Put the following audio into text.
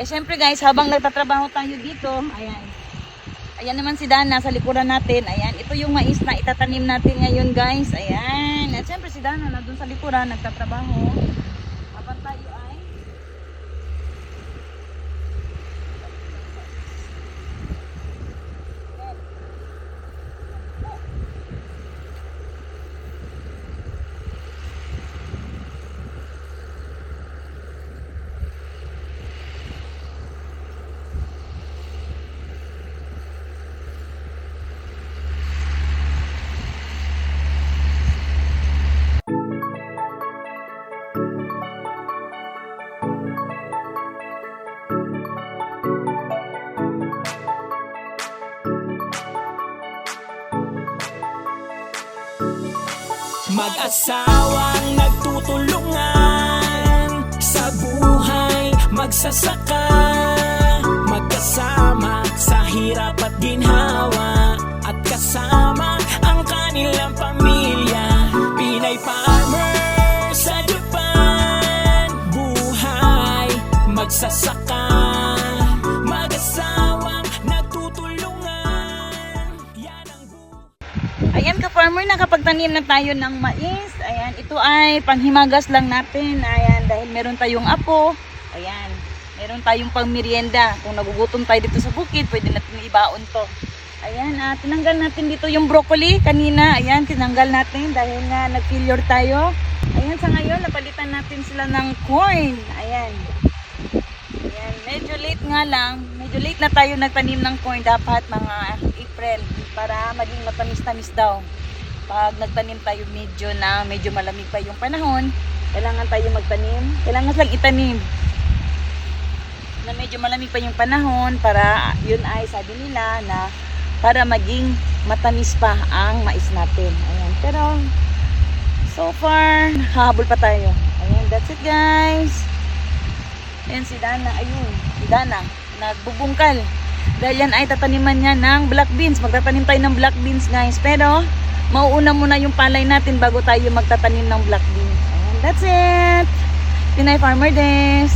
Syempre guys, habang nagtatrabaho tayo dito, ayan. Ayan naman si Dana sa likuran natin. Ayan, ito yung mais na itatanim natin ngayon guys. Ayan. At syempre si Dana na doon sa likuran nagtatrabaho. Habang tayo ay Mag-asawang nagtutulungan sa buhay, magsasaka, magkasama sa hirap at ginhawa, at kasama ang kanilang pamilya. Pinay farmer sa Japan, buhay, magsasaka, mag-asawang nagtutulungan. Yan ang ayan ka-farmer, nakapagtanim na tayo ng mais. Ayan, ito ay panghimagas lang natin. Ayan, dahil meron tayong apo. Ayan, meron tayong pangmerienda. Kung nagugutom tayo dito sa bukid, pwede natin ibaon to. Ayan, tinanggal natin dito yung broccoli kanina. Ayan, tinanggal natin dahil nga nag-failure tayo. Ayan, sa ngayon, napalitan natin sila ng corn. Ayan. Ayan, medyo late nga lang. Medyo late na tayo nagtanim ng corn. Dapat mga April para maging matamis-tamis daw. Pag nagtanim tayo medyo malamig pa yung panahon, kailangan tayo magtanim. Kailangan lang itanim na medyo malamig pa yung panahon para yun ay sabi nila na para maging matamis pa ang mais natin. Ayan. Pero so far, hahabol pa tayo. Ayan, that's it guys. Ayan si Dana, ayun. Si Dana, nagbubungkal. Dahil yan ay tataniman niya ng black beans. Magtatanim tayo ng black beans guys. Pero mauuna muna yung palay natin bago tayo magtatanim ng black beans. Ayan, that's it. Pinay Farmer Des.